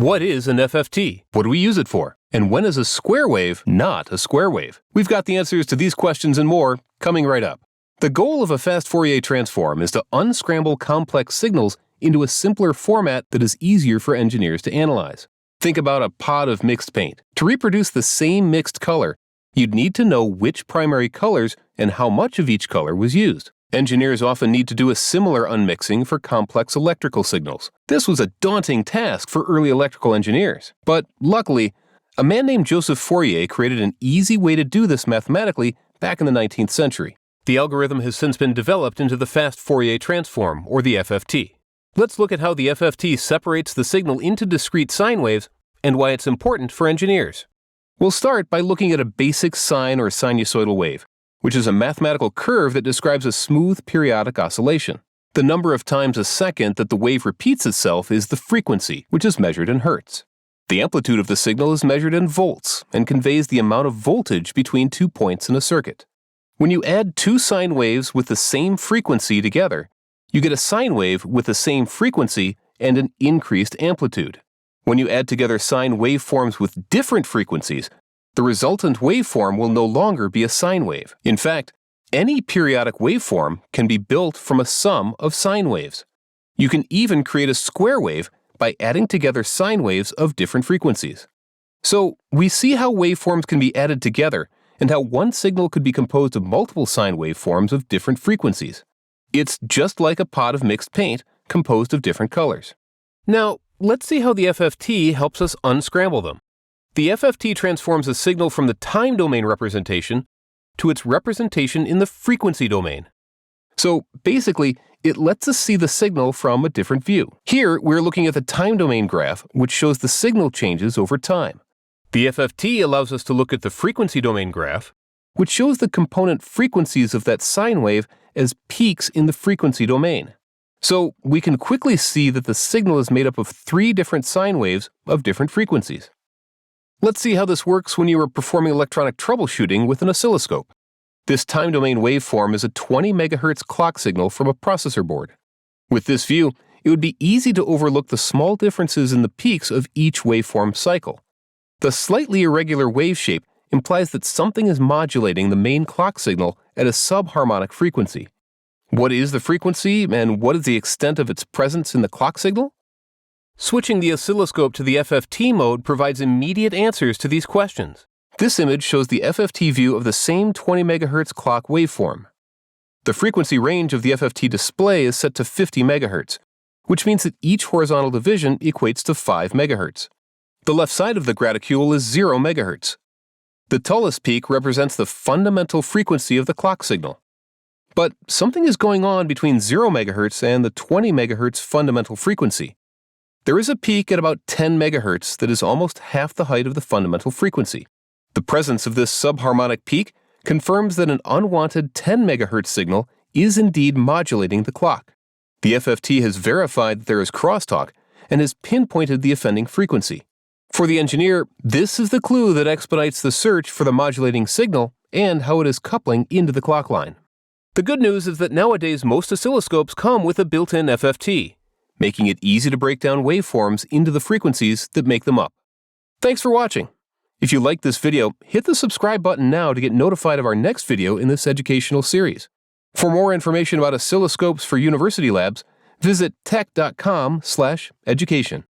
What is an FFT? What do we use it for? And when is a square wave not a square wave? We've got the answers to these questions and more coming right up. The goal of a fast Fourier transform is to unscramble complex signals into a simpler format that is easier for engineers to analyze. Think about a pot of mixed paint. To reproduce the same mixed color, you'd need to know which primary colors and how much of each color was used. Engineers often need to do a similar unmixing for complex electrical signals. This was a daunting task for early electrical engineers. But luckily, a man named Joseph Fourier created an easy way to do this mathematically back in the 19th century. The algorithm has since been developed into the fast Fourier transform, or the FFT. Let's look at how the FFT separates the signal into discrete sine waves and why it's important for engineers. We'll start by looking at a basic sine or sinusoidal wave, which is a mathematical curve that describes a smooth periodic oscillation. The number of times a second that the wave repeats itself is the frequency, which is measured in hertz. The amplitude of the signal is measured in volts and conveys the amount of voltage between 2 points in a circuit. When you add two sine waves with the same frequency together, you get a sine wave with the same frequency and an increased amplitude. When you add together sine waveforms with different frequencies, the resultant waveform will no longer be a sine wave. In fact, any periodic waveform can be built from a sum of sine waves. You can even create a square wave by adding together sine waves of different frequencies. So, we see how waveforms can be added together and how one signal could be composed of multiple sine waveforms of different frequencies. It's just like a pot of mixed paint composed of different colors. Now, let's see how the FFT helps us unscramble them. The FFT transforms a signal from the time domain representation to its representation in the frequency domain. So basically, it lets us see the signal from a different view. Here, we're looking at the time domain graph, which shows the signal changes over time. The FFT allows us to look at the frequency domain graph, which shows the component frequencies of that sine wave as peaks in the frequency domain. So we can quickly see that the signal is made up of 3 different sine waves of different frequencies. Let's see how this works when you are performing electronic troubleshooting with an oscilloscope. This time domain waveform is a 20 MHz clock signal from a processor board. With this view, it would be easy to overlook the small differences in the peaks of each waveform cycle. The slightly irregular wave shape implies that something is modulating the main clock signal at a subharmonic frequency. What is the frequency, and what is the extent of its presence in the clock signal? Switching the oscilloscope to the FFT mode provides immediate answers to these questions. This image shows the FFT view of the same 20 MHz clock waveform. The frequency range of the FFT display is set to 50 MHz, which means that each horizontal division equates to 5 MHz. The left side of the graticule is 0 MHz. The tallest peak represents the fundamental frequency of the clock signal. But something is going on between 0 MHz and the 20 MHz fundamental frequency. There is a peak at about 10 MHz that is almost half the height of the fundamental frequency. The presence of this subharmonic peak confirms that an unwanted 10 MHz signal is indeed modulating the clock. The FFT has verified that there is crosstalk and has pinpointed the offending frequency. For the engineer, this is the clue that expedites the search for the modulating signal and how it is coupling into the clock line. The good news is that nowadays most oscilloscopes come with a built-in FFT, making it easy to break down waveforms into the frequencies that make them up. Thanks for watching. If you liked this video, hit the subscribe button now to get notified of our next video in this educational series. For more information about oscilloscopes for university labs, visit tech.com/education.